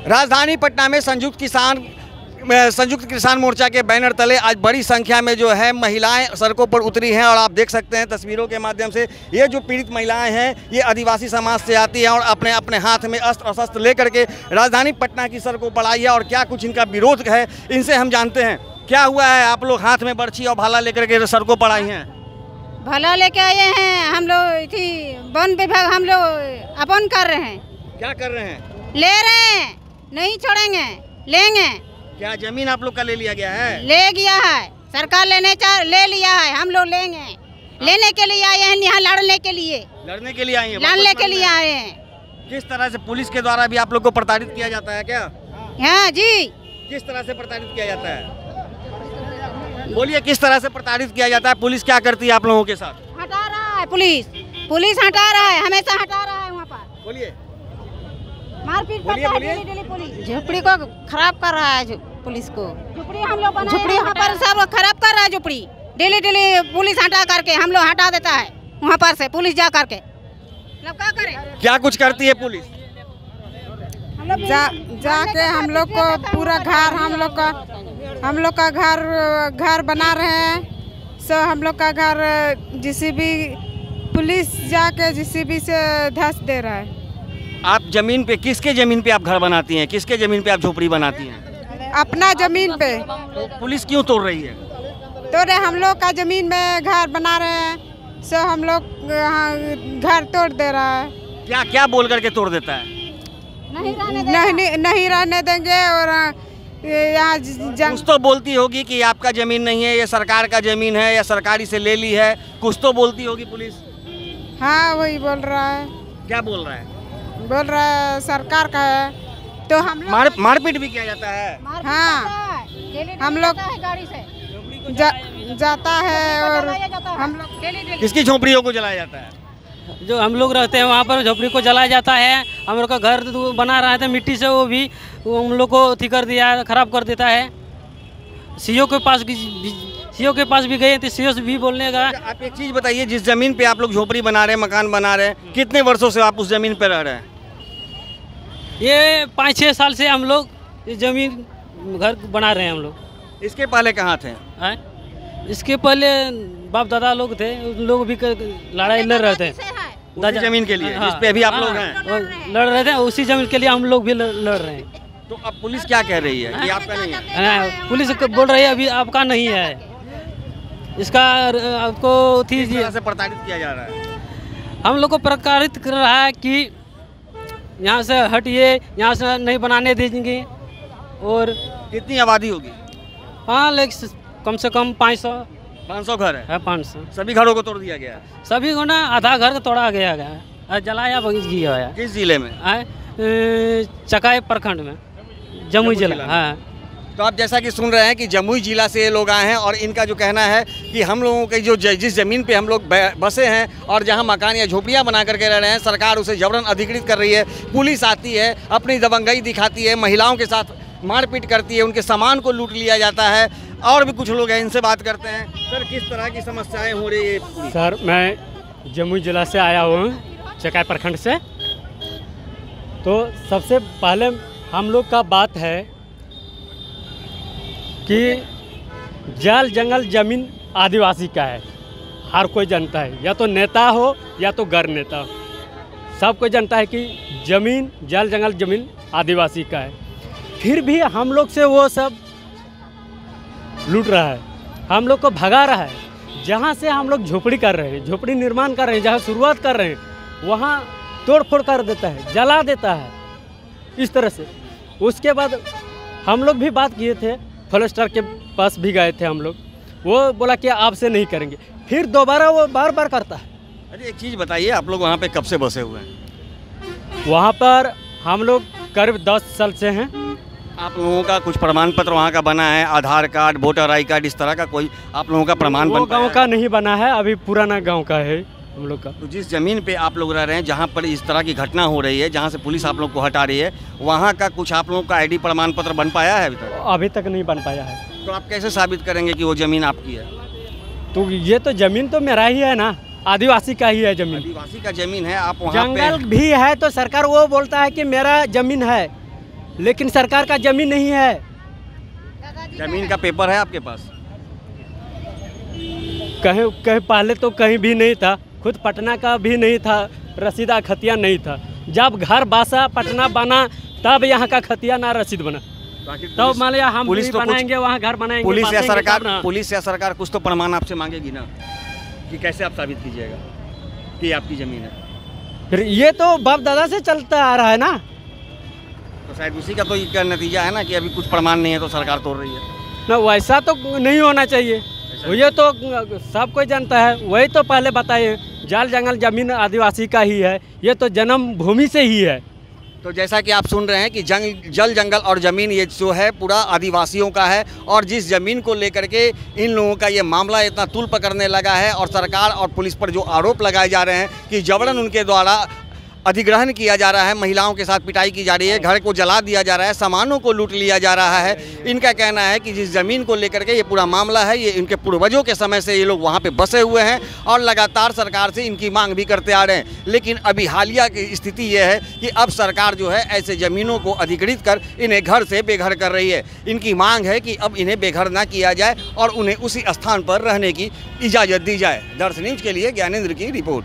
राजधानी पटना में संयुक्त किसान मोर्चा के बैनर तले आज बड़ी संख्या में जो है महिलाएं सड़कों पर उतरी हैं और आप देख सकते हैं तस्वीरों के माध्यम से ये जो पीड़ित महिलाएं हैं ये आदिवासी समाज से आती हैं और अपने अपने हाथ में अस्त्र शस्त्र लेकर के राजधानी पटना की सड़कों पर आई है और क्या कुछ इनका विरोध है इनसे हम जानते हैं। क्या हुआ है, आप लोग हाथ में बर्छी और भाला लेकर के सड़कों पर आई हैं? भाला लेके आए हैं हम लोग, थी वन विभाग हम लोग अपन कर रहे हैं। क्या कर रहे हैं? ले रहे हैं, नहीं छोड़ेंगे, लेंगे। क्या जमीन आप लोग का ले लिया गया है? ले गया है सरकार, ले लिया है, हम लोग लेंगे। लेने के लिए आए हैं, यहाँ लड़ने के लिए आए हैं, लड़ने के लिए आए हैं। किस तरह से पुलिस के द्वारा भी आप लोग को प्रताड़ित किया जाता है क्या? हाँ जी। किस तरह से प्रताड़ित किया जाता है? बोलिए, किस तरह से प्रताड़ित किया जाता है? पुलिस क्या करती है आप लोगों के साथ? हटा रहा है पुलिस हटा रहा है, हमेशा हटा रहा है वहाँ पर। बोलिए, मारपीट करता है डेली पुलिस। झोपड़ी को खराब कर रहा है पुलिस को। झोपड़ी हम लोग झोपड़ी यहाँ पर सब खराब कर रहा है। झोपड़ी डेली पुलिस हटा करके हम लोग हटा देता है वहाँ पर से पुलिस जा करके। क्या करें? क्या कुछ करती है पुलिस? जाके हम लोग को पूरा घर हम लोग का घर बना रहे हैं। सो हम लोग का घर जेसीबी पुलिस जाके जेसीबी से धस दे रहा है। आप जमीन पे, किसके जमीन पे आप घर बनाती हैं? किसके जमीन पे आप झोपड़ी बनाती हैं? अपना जमीन पे। तो पुलिस क्यों तोड़ रही है? तोड़े हम लोग का जमीन में घर बना रहे हैं, सो हम लोग घर तोड़ दे रहा है। क्या क्या बोल करके तोड़ देता है? नहीं रहने देंगे। और यहाँ कुछ तो बोलती होगी कि आपका जमीन नहीं है, ये सरकार का जमीन है या सरकारी से ले ली है, कुछ तो बोलती होगी पुलिस। हाँ वही बोल रहा है। क्या बोल रहा है? बोल रहा है सरकार का है। तो हम लोग मारपीट भी किया जाता है। हाँ हम लोग गाड़ी से जाता है और हम लोग किसकी झोपड़ियों को जलाया जाता है? जो हम लोग रहते हैं वहाँ पर झोपड़ी को जलाया जाता है। हम लोग का घर बना रहा था मिट्टी से, वो भी हम लोग को अथी कर दिया, खराब कर देता है। सीओ के पास भी गए थे, सीओ से भी बोलने का। आप एक चीज़ बताइए, जिस जमीन पे आप लोग झोपड़ी बना रहे हैं, मकान बना रहे हैं, कितने वर्षों से आप उस जमीन पे रह रहे हैं? ये 5-6 साल से हम लोग ये जमीन घर बना रहे हैं हम लोग। इसके पहले कहाँ थे? इसके पहले बाप दादा लोग थे, उन लोग भी लड़ाई लड़ रहे थे उसी जमीन के लिए। इस पे अभी आप लोग हैं, लड़ रहे थे उसी जमीन के लिए, हम लोग भी लड़ रहे हैं। तो अब पुलिस क्या कह रही है कि आपका नहीं है? पुलिस बोल रही है अभी आपका नहीं है, इसका आपको से प्रताड़ित किया जा रहा है। हम लोग को प्रताड़ित कर रहा है कि यहाँ से हटिए, यहाँ से नहीं बनाने देंगे। और कितनी आबादी होगी? हाँ लेकिन कम से कम 500 घर है। 500 सभी घरों को तोड़ दिया गया? सभी को ना आधा घर तोड़ा गया जलाया गया है। किस जिले में? चकाई प्रखंड में, जमुई जिला। हाँ, तो आप जैसा कि सुन रहे हैं कि जमुई जिला से ये लोग आए हैं और इनका जो कहना है कि हम लोगों के जो जिस ज़मीन पे हम लोग बसे हैं और जहां मकान या झोपड़ियां बना करके रह रहे हैं, सरकार उसे जबरन अधिकृत कर रही है। पुलिस आती है, अपनी दबंगई दिखाती है, महिलाओं के साथ मारपीट करती है, उनके सामान को लूट लिया जाता है। और भी कुछ लोग हैं, इनसे बात करते हैं। सर, किस तरह की समस्याएँ हो रही है? सर, मैं जमुई जिला से आया हूँ, चकाई प्रखंड से। तो सबसे पहले हम लोग का बात है कि जल जंगल जमीन आदिवासी का है, हर कोई जानता है, या तो नेता हो या तो गैर नेता हो, सब कोई जानता है कि जमीन जल जंगल जमीन आदिवासी का है। फिर भी हम लोग से वो सब लूट रहा है, हम लोग को भगा रहा है। जहाँ से हम लोग झोपड़ी कर रहे हैं, झोपड़ी निर्माण कर रहे हैं, जहाँ शुरुआत कर रहे हैं, वहाँ तोड़ फोड़ कर देता है, जला देता है इस तरह से। उसके बाद हम लोग भी बात किए थे, फॉरेस्टर के पास भी गए थे हम लोग, वो बोला कि आपसे नहीं करेंगे, फिर दोबारा वो बार बार करता है। अरे एक चीज़ बताइए, आप लोग वहाँ पे कब से बसे हुए हैं? वहाँ पर हम लोग करीब 10 साल से हैं। आप लोगों का कुछ प्रमाण पत्र वहाँ का बना है? आधार कार्ड, वोटर आई कार्ड, इस तरह का कोई आप लोगों का प्रमाण बन पाया? गाँव का नहीं बना है, अभी पुराना गाँव का है हम लोग का। तो जिस ज़मीन पे आप लोग रह रहे हैं, जहाँ पर इस तरह की घटना हो रही है, जहाँ से पुलिस आप लोग को हटा रही है, वहाँ का कुछ आप लोगों का आईडी प्रमाण पत्र बन पाया है अभी तक? अभी तक नहीं बन पाया है। तो आप कैसे साबित करेंगे कि वो ज़मीन आपकी है? तो ये तो ज़मीन तो मेरा ही है ना, आदिवासी का ही है ज़मीन। आदिवासी का ज़मीन है, आप वहाँ जंगल भी है तो सरकार वो बोलता है कि मेरा ज़मीन है, लेकिन सरकार का ज़मीन नहीं है। जमीन का पेपर है आपके पास? कहीं कहीं पहले तो कहीं भी नहीं था, खुद पटना का भी नहीं था, रसीदा खतिया नहीं था। जब घर बासा पटना बना तब यहाँ का खतिया ना रसीद बना। तो मान लिया हम पुलिस तो बनाएंगे, वहाँ घर बनाएंगे, पुलिस या बांटेंगे सरकार तब ना। पुलिस या सरकार कुछ तो प्रमाण आपसे मांगेगी ना, कि कैसे आप साबित कीजिएगा कि आपकी ज़मीन है। फिर ये तो बाप दादा से चलता आ रहा है ना। तो शायद उसी का तो ये नतीजा है ना कि अभी कुछ प्रमाण नहीं है तो सरकार तोड़ रही है। ना वैसा तो नहीं होना चाहिए। ये तो सब कोई जानता है। वही तो पहले बताइए, जाल जंगल जमीन आदिवासी का ही है, ये तो जन्म भूमि से ही है। तो जैसा कि आप सुन रहे हैं कि जल जंगल और ज़मीन ये जो है पूरा आदिवासियों का है, और जिस ज़मीन को लेकर के इन लोगों का ये मामला इतना तूल पकड़ने लगा है, और सरकार और पुलिस पर जो आरोप लगाए जा रहे हैं कि जबरन उनके द्वारा अधिग्रहण किया जा रहा है, महिलाओं के साथ पिटाई की जा रही है, घर को जला दिया जा रहा है, सामानों को लूट लिया जा रहा है। इनका कहना है कि जिस ज़मीन को लेकर के ये पूरा मामला है, ये इनके पूर्वजों के समय से ये लोग वहाँ पे बसे हुए हैं और लगातार सरकार से इनकी मांग भी करते आ रहे हैं। लेकिन अभी हालिया की स्थिति ये है कि अब सरकार जो है ऐसे ज़मीनों को अधिकृत कर इन्हें घर से बेघर कर रही है। इनकी मांग है कि अब इन्हें बेघर ना किया जाए और उन्हें उसी स्थान पर रहने की इजाज़त दी जाए। दर्श न्यूज़ के लिए ज्ञानेंद्र की रिपोर्ट।